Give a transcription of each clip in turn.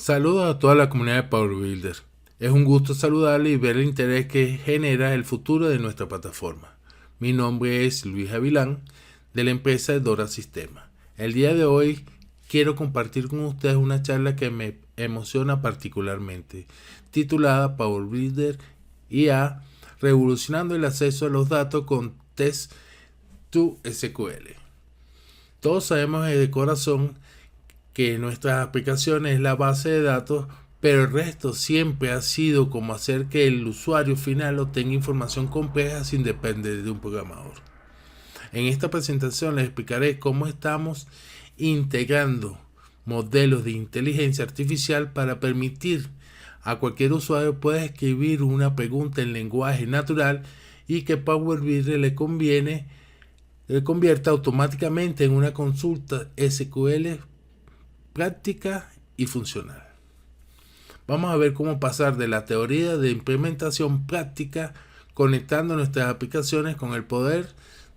Saludos a toda la comunidad de Power Builder. Es un gusto saludarle y ver el interés que genera el futuro de nuestra plataforma. Mi nombre es Luis Avilán, de la empresa Dora Sistema. El día de hoy quiero compartir con ustedes una charla que me emociona particularmente, titulada Power Builder IA, revolucionando el acceso a los datos con Test2SQL. Todos sabemos de corazón que nuestras aplicaciones es la base de datos, pero el resto siempre ha sido como hacer que el usuario final obtenga información compleja sin depender de un programador. En esta presentación les explicaré cómo estamos integrando modelos de inteligencia artificial para permitir a cualquier usuario pueda escribir una pregunta en lenguaje natural y que Power Builder le convierta automáticamente en una consulta SQL práctica y funcional. Vamos a ver cómo pasar de la teoría de implementación práctica conectando nuestras aplicaciones con el poder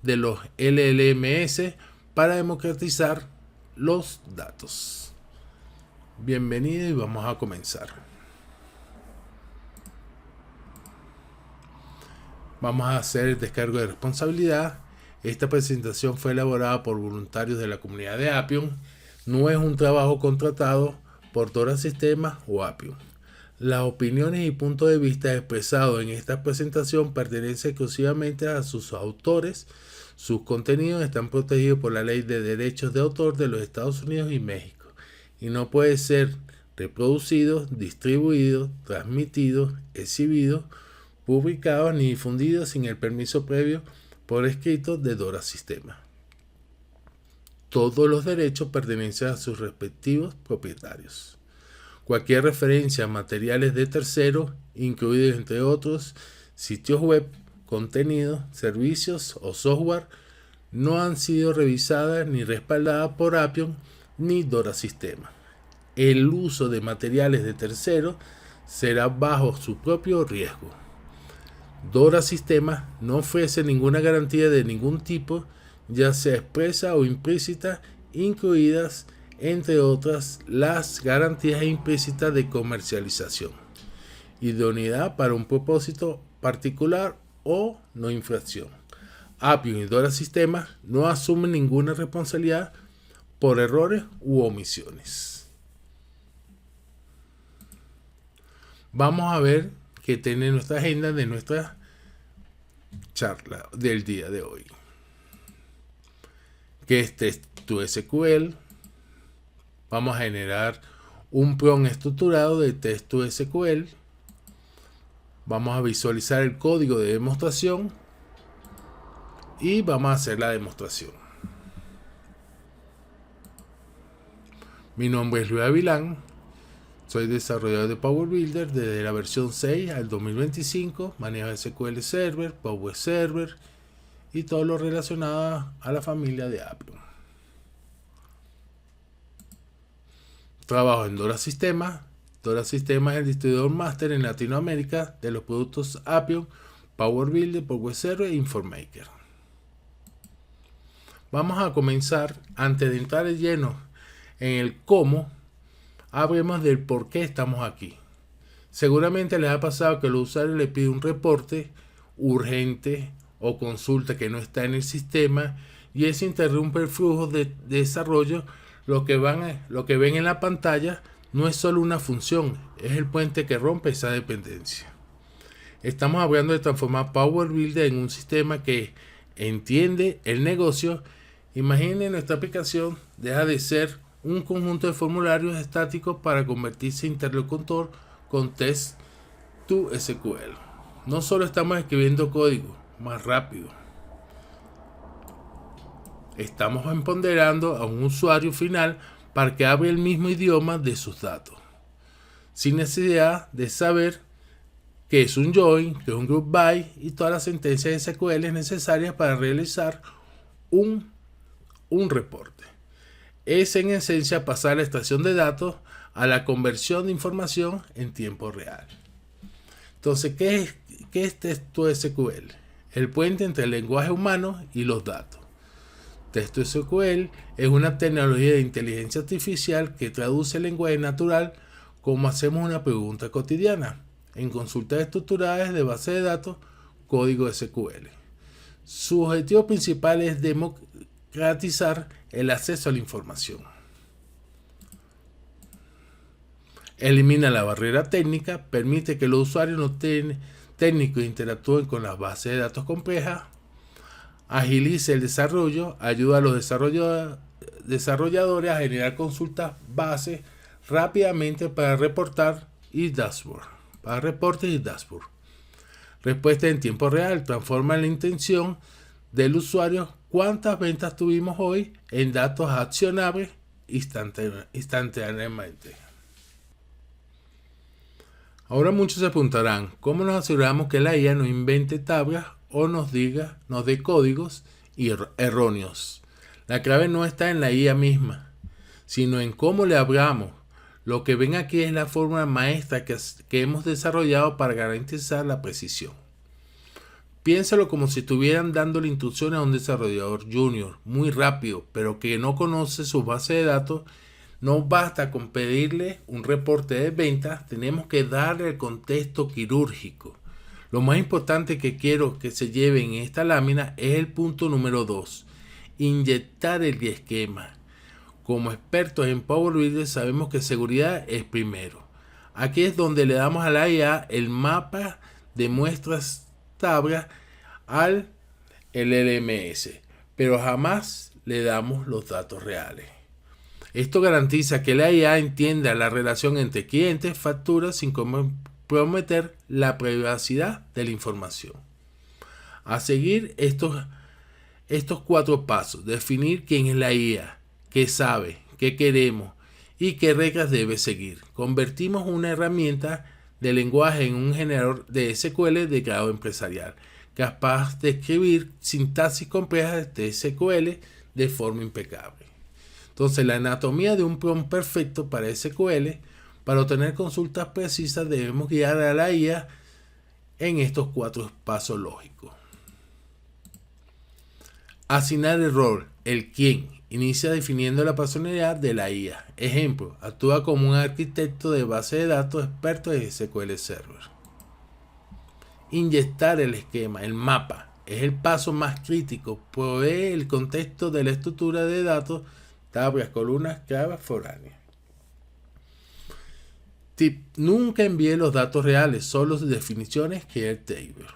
de los LLMS para democratizar los datos. Bienvenido y vamos a comenzar. Vamos a hacer el descargo de responsabilidad. Esta presentación fue elaborada por voluntarios de la comunidad de Appium. No es un trabajo contratado por Dora Sistemas o Appium. Las opiniones y puntos de vista expresados en esta presentación pertenecen exclusivamente a sus autores. Sus contenidos están protegidos por la Ley de Derechos de Autor de los Estados Unidos y México y no puede ser reproducido, distribuido, transmitido, exhibido, publicado ni difundido sin el permiso previo por escrito de Dora Sistemas. Todos los derechos pertenecen a sus respectivos propietarios. Cualquier referencia a materiales de terceros, incluidos entre otros sitios web, contenidos, servicios o software, no han sido revisadas ni respaldadas por Appium ni Dora Sistema. El uso de materiales de terceros será bajo su propio riesgo. Dora Sistema no ofrece ninguna garantía de ningún tipo, ya sea expresa o implícita, incluidas, entre otras, las garantías implícitas de comercialización, idoneidad para un propósito particular o no infracción. Appium y Dora Sistema no asumen ninguna responsabilidad por errores u omisiones. Vamos a ver qué tiene nuestra agenda de nuestra charla del día de hoy. Que es Test2SQL. Vamos a generar un prompt estructurado de Test2SQL. Vamos a visualizar el código de demostración y vamos a hacer la demostración. Mi nombre es Luis Avilán, soy desarrollador de Power Builder desde la versión 6 al 2025, manejo SQL Server, Power Server y todo lo relacionado a la familia de Appium. Trabajo en Dora Sistemas. Dora Sistemas es el distribuidor máster en Latinoamérica de los productos Appium, Power Builder, Power Server e InforMaker. Vamos a comenzar. Antes de entrar de lleno en el cómo, hablemos del por qué estamos aquí. Seguramente les ha pasado que el usuario le pide un reporte urgente o consulta que no está en el sistema y eso interrumpe el flujo de desarrollo. Lo que ven en la pantalla no es solo una función, es el puente que rompe esa dependencia. Estamos hablando de transformar Power Builder en un sistema que entiende el negocio. Imaginen, nuestra aplicación deja de ser un conjunto de formularios estáticos para convertirse en interlocutor con Test2SQL. No solo estamos escribiendo código más rápido, estamos empoderando a un usuario final para que hable el mismo idioma de sus datos, sin necesidad de saber qué es un join, qué es un group by y todas las sentencias SQL necesarias para realizar un reporte. Es en esencia pasar la extracción de datos a la conversión de información en tiempo real. Entonces, ¿qué es Test2SQL? El puente entre el lenguaje humano y los datos. Test2SQL es una tecnología de inteligencia artificial que traduce el lenguaje natural como hacemos una pregunta cotidiana en consultas estructuradas de base de datos, código SQL. Su objetivo principal es democratizar el acceso a la información. Elimina la barrera técnica, permite que los usuarios no técnicos interactúen con las bases de datos complejas, agiliza el desarrollo, ayuda a los desarrolladores a generar consultas bases rápidamente para reportes y dashboard. Respuesta en tiempo real, transforma la intención del usuario, cuántas ventas tuvimos hoy, en datos accionables instantáneamente. Ahora muchos se preguntarán, ¿cómo nos aseguramos que la IA no invente tablas o nos dé códigos erróneos? La clave no está en la IA misma, sino en cómo le hablamos. Lo que ven aquí es la fórmula maestra que hemos desarrollado para garantizar la precisión. Piénsalo como si estuvieran dándole instrucciones a un desarrollador junior, muy rápido, pero que no conoce su base de datos. No basta con pedirle un reporte de ventas, tenemos que darle el contexto quirúrgico. Lo más importante que quiero que se lleve en esta lámina es el punto número 2, inyectar el esquema. Como expertos en Power BI sabemos que seguridad es primero. Aquí es donde le damos a la IA el mapa de muestras tablas al LMS, pero jamás le damos los datos reales. Esto garantiza que la IA entienda la relación entre clientes y facturas sin comprometer la privacidad de la información. A seguir estos 4 pasos: definir quién es la IA, qué sabe, qué queremos y qué reglas debe seguir. Convertimos una herramienta de lenguaje en un generador de SQL de grado empresarial, capaz de escribir sintaxis complejas de SQL de forma impecable. Entonces, la anatomía de un prompt perfecto para SQL, para obtener consultas precisas, debemos guiar a la IA en estos 4 pasos lógicos. Asignar el rol, el quién. Inicia definiendo la personalidad de la IA. Ejemplo, actúa como un arquitecto de base de datos experto en SQL Server. Inyectar el esquema, el mapa, es el paso más crítico. Provee el contexto de la estructura de datos, tablas, columnas, claves, foráneas. Tip: nunca envíe los datos reales, solo definiciones que el table.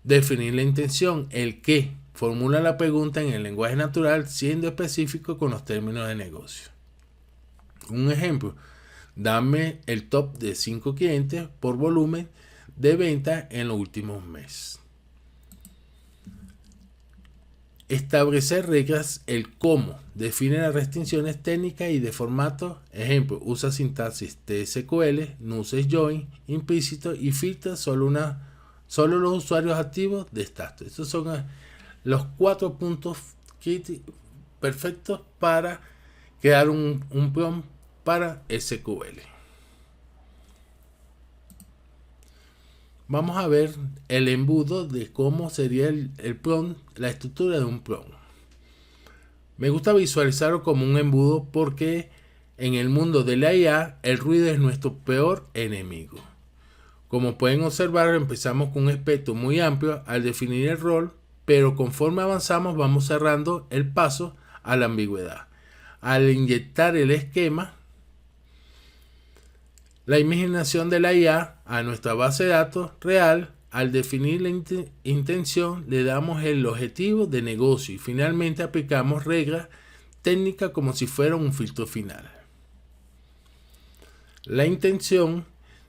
Definir la intención, el qué. Formula la pregunta en el lenguaje natural, siendo específico con los términos de negocio. Un ejemplo: dame el top de 5 clientes por volumen de venta en los últimos meses. Establecer reglas, el cómo. Define las restricciones técnicas y de formato. Ejemplo: usa sintaxis TSQL, no uses join implícito y filtra solo los usuarios activos de status. Estos son los 4 puntos perfectos para crear un prompt para SQL. Vamos a ver el embudo de cómo sería el prompt, la estructura de un prompt. Me gusta visualizarlo como un embudo porque en el mundo de la IA el ruido es nuestro peor enemigo. Como pueden observar, empezamos con un espectro muy amplio al definir el rol, pero conforme avanzamos vamos cerrando el paso a la ambigüedad. Al inyectar el esquema, la imaginación de la IA a nuestra base de datos real, al definir la intención, le damos el objetivo de negocio y finalmente aplicamos reglas técnicas como si fuera un filtro final. La intención,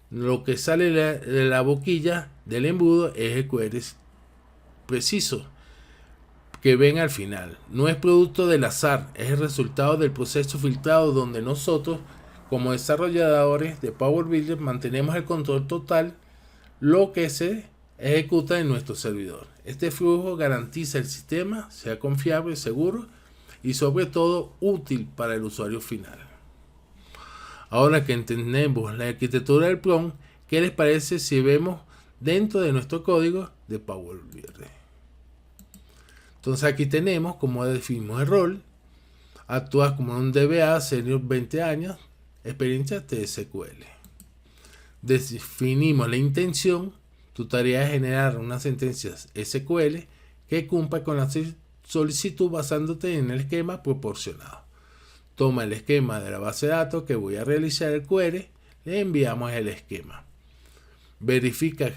lo que sale de la boquilla del embudo, es el query preciso que ven al final. No es producto del azar, es el resultado del proceso filtrado donde nosotros, como desarrolladores de Power BI, mantenemos el control total lo que se ejecuta en nuestro servidor. Este flujo garantiza el sistema sea confiable, seguro y sobre todo útil para el usuario final. Ahora que entendemos la arquitectura del prompt, ¿qué les parece si vemos dentro de nuestro código de Power BI? Entonces aquí tenemos como definimos el rol. Actúas como un DBA senior 20 años, experiencia TSQL. Definimos la intención. Tu tarea es generar unas sentencias SQL que cumpla con la solicitud basándote en el esquema proporcionado. Toma el esquema de la base de datos que voy a realizar el query, le enviamos el esquema. Verifica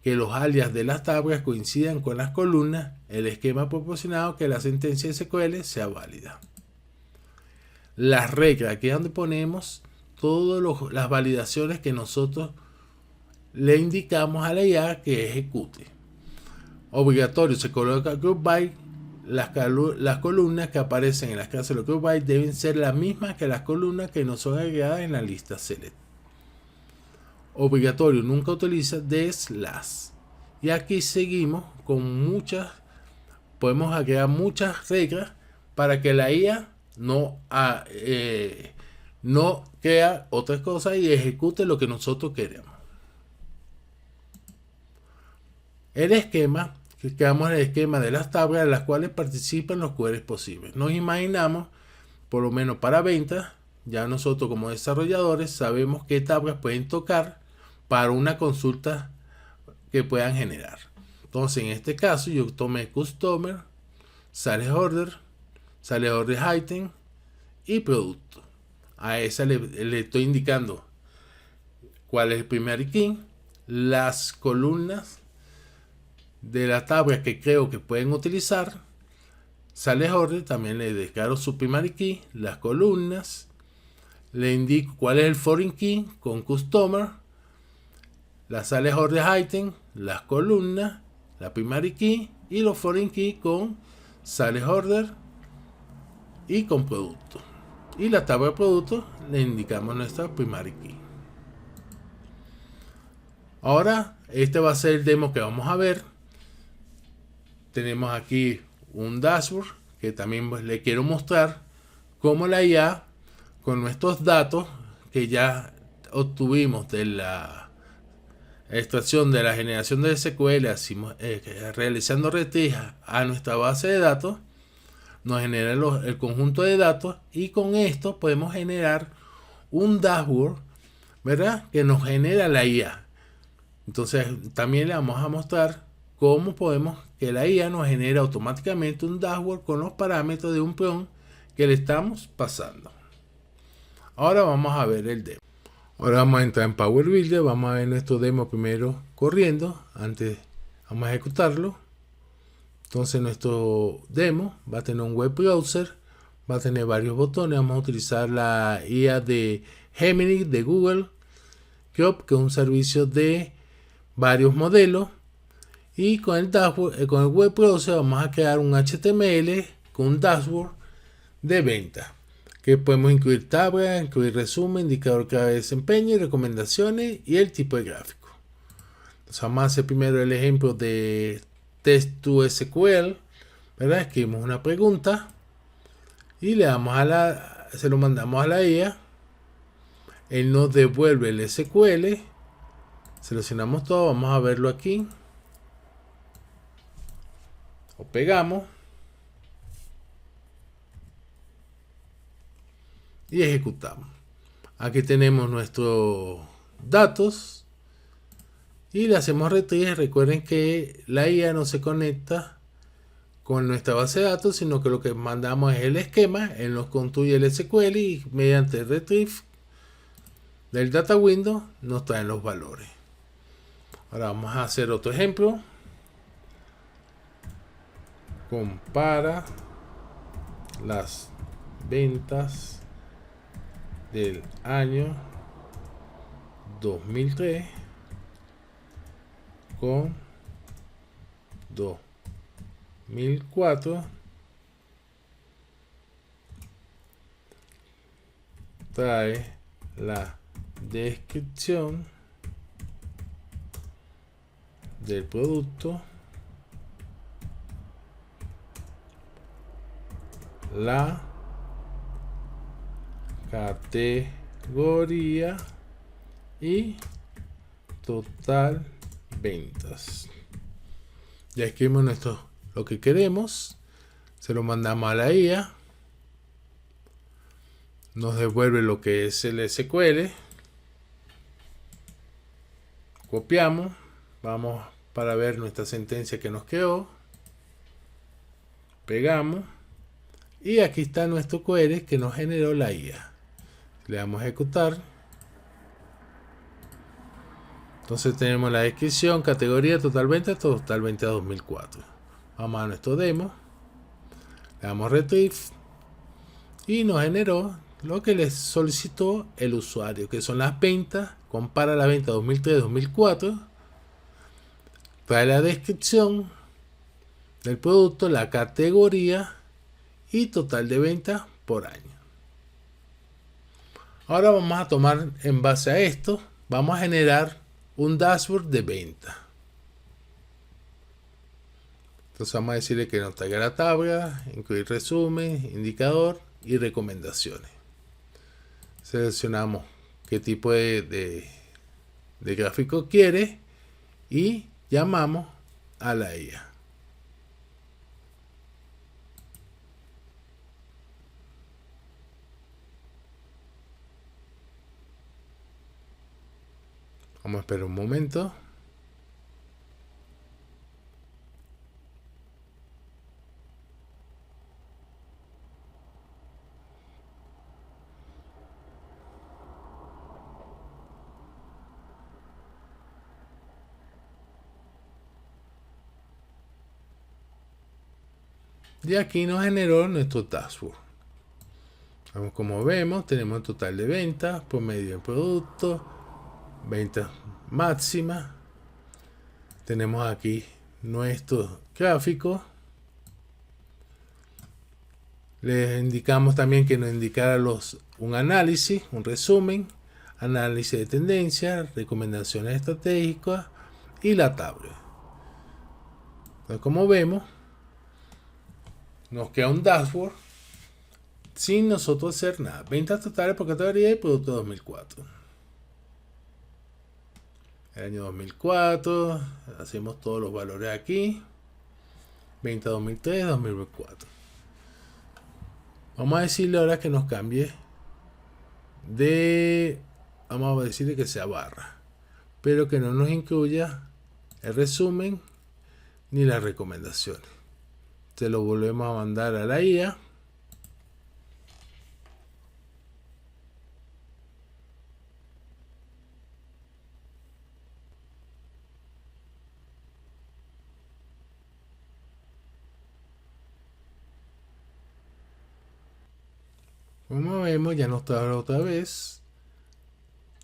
que los alias de las tablas coincidan con las columnas, el esquema proporcionado, que la sentencia SQL sea válida. Las reglas, aquí es donde ponemos todas las validaciones que nosotros le indicamos a la IA que ejecute. Obligatorio, se coloca group by. Las columnas que aparecen en las clases de los group by deben ser las mismas que las columnas que no son agregadas en la lista select. Obligatorio, nunca utiliza de slash. Y aquí seguimos con podemos agregar muchas reglas para que la IA no crea otras cosas y ejecute lo que nosotros queremos. El esquema, que creamos el esquema de las tablas en las cuales participan los queries posibles. Nos imaginamos, por lo menos para ventas, ya nosotros como desarrolladores sabemos qué tablas pueden tocar para una consulta que puedan generar. Entonces, en este caso, yo tomé Customer, Sales Order Item y Producto. A esa le estoy indicando cuál es el primer key, las columnas de la tabla que creo que pueden utilizar. Sales Order, también le declaro su primary key, las columnas, le indico cuál es el foreign key con Customer, las Sales Order Item, las columnas, la primary key y los foreign key con Sales Order y con Producto. Y la tabla de Producto le indicamos nuestra primary key. Ahora, este va a ser el demo que vamos a ver. Tenemos aquí un dashboard que también le quiero mostrar cómo la IA, con nuestros datos que ya obtuvimos de la extracción de la generación de SQL, realizando retrieve a nuestra base de datos, nos genera el conjunto de datos, y con esto podemos generar un dashboard, ¿verdad?, que nos genera la IA. Entonces también le vamos a mostrar cómo podemos que la IA nos genere automáticamente un dashboard con los parámetros de un prompt que le estamos pasando. Ahora vamos a ver el demo. Ahora vamos a entrar en Power Builder, vamos a ver nuestro demo primero corriendo, antes vamos a ejecutarlo. Entonces nuestro demo va a tener un web browser, va a tener varios botones, vamos a utilizar la IA de Gemini de Google, que es un servicio de varios modelos. Y con el dashboard, con el web browser, vamos a crear un HTML con un dashboard de venta, que podemos incluir tablas, incluir resumen, indicador clave de desempeño y recomendaciones y el tipo de gráfico. Entonces vamos a hacer primero el ejemplo de test to SQL, ¿verdad? Escribimos una pregunta y le damos se lo mandamos a la IA. Él nos devuelve el SQL, seleccionamos todo, vamos a verlo aquí, lo pegamos y ejecutamos. Aquí tenemos nuestros datos y le hacemos retrieve. Recuerden que la IA no se conecta con nuestra base de datos, sino que lo que mandamos es el esquema, él nos construye el SQL y mediante el retrieve del data window nos traen los valores. Ahora vamos a hacer otro ejemplo. Compara las ventas del año 2003 con 2004. Trae la descripción del producto, la categoría y total ventas. Ya escribimos lo que queremos, se lo mandamos a la IA. Nos devuelve lo que es el SQL. Copiamos. Vamos para ver nuestra sentencia que nos quedó. Pegamos. Y aquí está nuestro query que nos generó la IA. Le damos a ejecutar. Entonces tenemos la descripción, categoría, total venta 2004. Vamos a nuestro demo. Le damos retrieve. Y nos generó lo que les solicitó el usuario, que son las ventas. Compara la venta 2003-2004. Trae la descripción del producto, la categoría y total de ventas por año. Ahora vamos a tomar, en base a esto, vamos a generar un dashboard de venta. Entonces vamos a decirle que nos traiga la tabla, incluir resumen, indicador y recomendaciones. Seleccionamos qué tipo de gráfico quiere y llamamos a la IA. Vamos a esperar un momento. Y aquí nos generó nuestro dashboard. Como vemos, tenemos el total de ventas, promedio de producto, ventas máximas. Tenemos aquí nuestro gráfico. Les indicamos también que nos indicara un análisis, un resumen, análisis de tendencia, recomendaciones estratégicas y la tabla. Entonces, como vemos, nos queda un dashboard sin nosotros hacer nada. Ventas totales por categoría y producto 2004. El año 2004, hacemos todos los valores aquí. Venta 2003, 2004. Vamos a decirle ahora que nos cambie vamos a decirle que sea barra, pero que no nos incluya el resumen ni las recomendaciones. Se lo volvemos a mandar a la IA. Como vemos, ya nos trae otra vez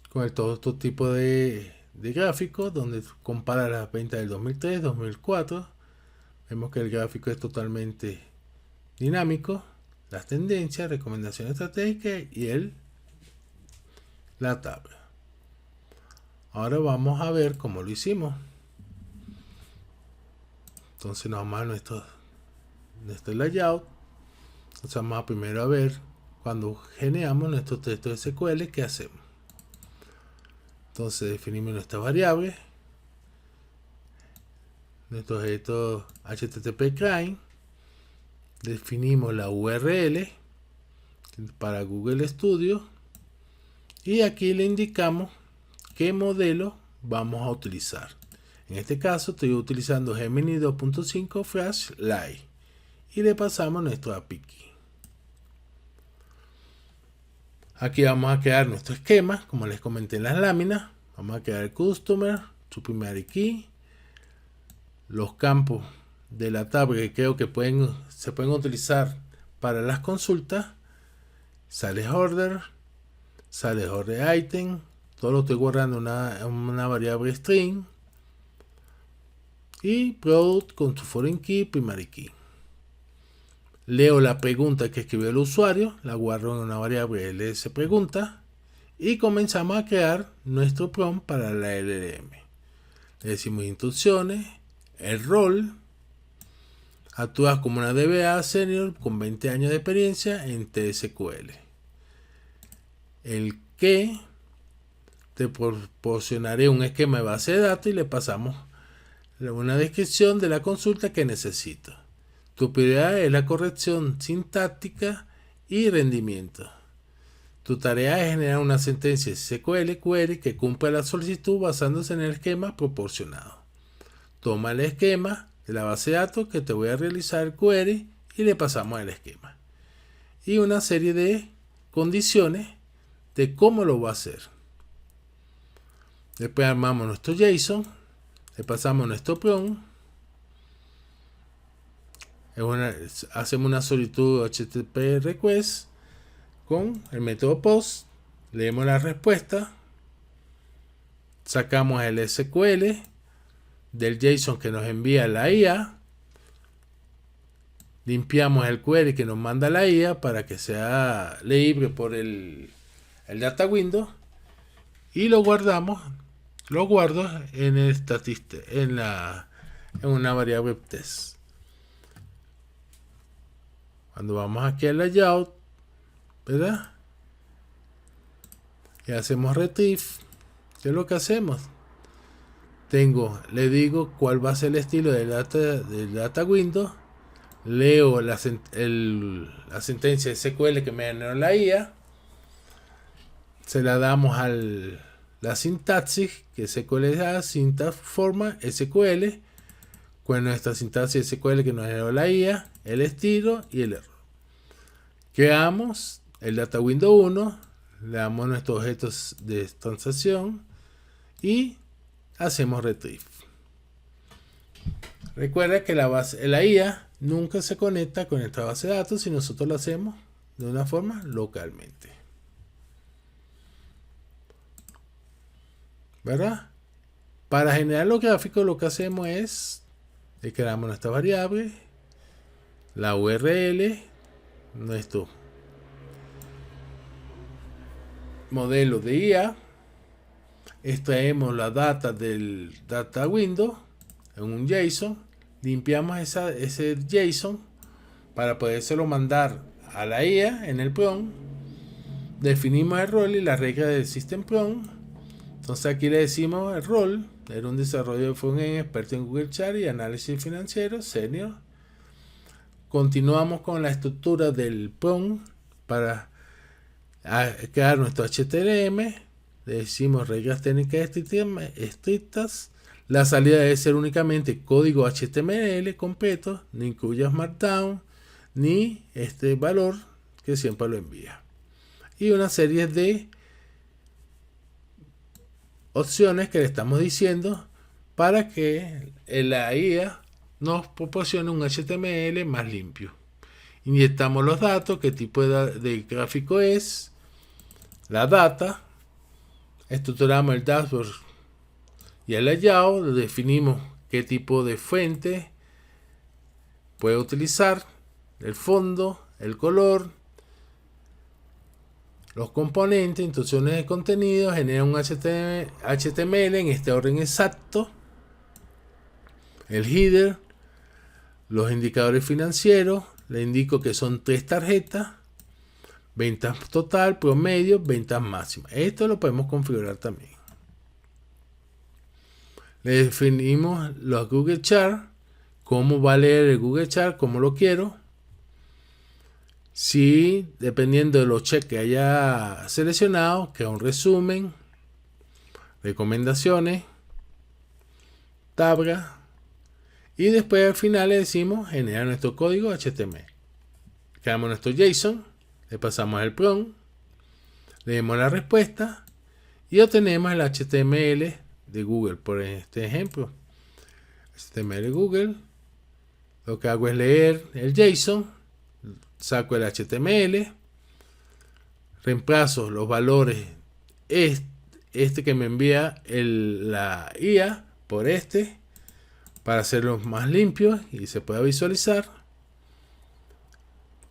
con todo este tipo de gráficos donde compara las ventas del 2003, 2004. Vemos que el gráfico es totalmente dinámico, las tendencias, recomendaciones estratégicas y la tabla. Ahora vamos a ver cómo lo hicimos. Entonces nos vamos a nuestro layout. Entonces vamos a primero a ver cuando generamos nuestro texto SQL, ¿qué hacemos? Entonces definimos nuestra variable, nuestro objeto HTTP client, definimos la URL para Google Studio y aquí le indicamos qué modelo vamos a utilizar. En este caso estoy utilizando Gemini 2.5 Flash Lite y le pasamos nuestro API key. Aquí vamos a crear nuestro esquema, como les comenté en las láminas. Vamos a crear el customer, su primary key, los campos de la tabla que creo que se pueden utilizar para las consultas. Sales order item, todo lo estoy guardando en una variable string. Y product con su foreign key, primary key. Leo la pregunta que escribió el usuario, la guardo en una variable ls pregunta y comenzamos a crear nuestro prompt para la LLM. Le decimos instrucciones, el rol, actúas como una DBA senior con 20 años de experiencia en TSQL. El que te proporcionaré un esquema de base de datos y le pasamos una descripción de la consulta que necesito. Tu prioridad es la corrección sintáctica y rendimiento. Tu tarea es generar una sentencia SQL query que cumpla la solicitud basándose en el esquema proporcionado. Toma el esquema de la base de datos que te voy a realizar el query y le pasamos el esquema. Y una serie de condiciones de cómo lo va a hacer. Después armamos nuestro JSON, le pasamos nuestro prompt, hacemos una solicitud HTTP request con el método post, leemos la respuesta, sacamos el SQL del JSON que nos envía la IA, limpiamos el query que nos manda la IA para que sea leíble por el data window y lo guardo en una variable test. Cuando vamos aquí al layout, ¿verdad? Y hacemos retrieve. ¿Qué es lo que hacemos? Le digo cuál va a ser el estilo del data window. Leo la sentencia SQL que me generó la IA. Se la damos la sintaxis, que SQL es syntax forma SQL, con nuestra sintaxis SQL que nos generó la IA, el estilo y el error. Creamos el data window 1, le damos nuestros objetos de transacción y hacemos retrieve. Recuerda que la IA nunca se conecta con esta base de datos si nosotros lo hacemos de una forma localmente. ¿Verdad? Para generar los gráficos lo que hacemos es creamos nuestra variable, la URL, nuestro modelo de IA, extraemos la data del data window en un JSON, limpiamos ese JSON para podérselo mandar a la IA en el prompt, definimos el rol y la regla del system prompt. Entonces aquí le decimos el rol, era un desarrollo de frontend experto en Google Chat y análisis financiero, senior. Continuamos con la estructura del prompt para crear nuestro HTML. Le decimos reglas técnicas estrictas. La salida debe ser únicamente código HTML completo, ni incluya Markdown, ni este valor que siempre lo envía. Y una serie de opciones que le estamos diciendo para que la IA nos proporcione un HTML más limpio. Inyectamos los datos, qué tipo de gráfico es, la data, estructuramos el dashboard y el layout, definimos qué tipo de fuente puede utilizar, el fondo, el color, los componentes, instrucciones de contenido, genera un HTML en este orden exacto, el header, los indicadores financieros, le indico que son 3 tarjetas, ventas total, promedio, ventas máximas. Esto lo podemos configurar también. Le definimos los Google Chart, cómo va a leer el Google Chart, cómo lo quiero. Si, dependiendo de los checks que haya seleccionado, queda un resumen, recomendaciones, tabla. Y después al final le decimos generar nuestro código HTML. Creamos nuestro JSON, le pasamos el prompt, leemos la respuesta y obtenemos el HTML de Google. Por este ejemplo, HTML de Google. Lo que hago es leer el JSON, saco el HTML, reemplazo los valores este que me envía la IA por este, para hacerlos más limpios y se pueda visualizar.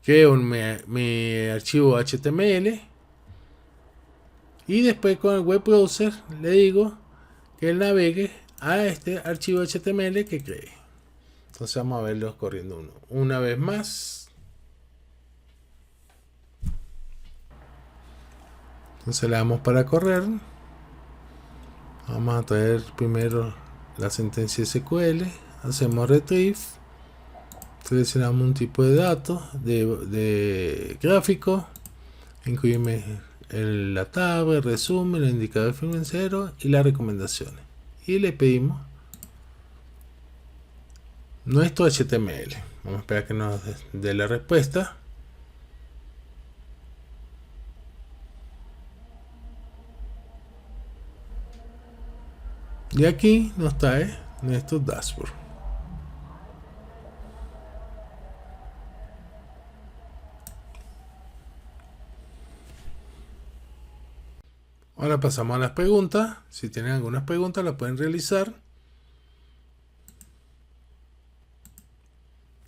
Creo mi archivo HTML y después con el web browser le digo que él navegue a este archivo HTML que creé. Entonces vamos a verlos corriendo una vez más. Entonces le damos para correr. Vamos a traer primero la sentencia SQL, hacemos retrieve, seleccionamos un tipo de datos de gráfico, incluimos la tabla, el resumen, el indicador financiero y las recomendaciones. Y le pedimos nuestro HTML. Vamos a esperar que nos dé la respuesta. Y aquí nos trae nuestro dashboard. Ahora pasamos a las preguntas. Si tienen algunas preguntas las pueden realizar.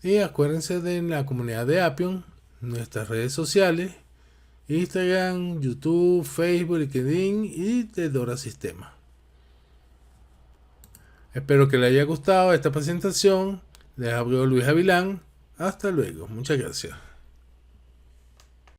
Y acuérdense de la comunidad de Appium, nuestras redes sociales, Instagram, YouTube, Facebook, LinkedIn y de Dora Sistema. Espero que les haya gustado esta presentación. Les habló Luis Avilán. Hasta luego. Muchas gracias.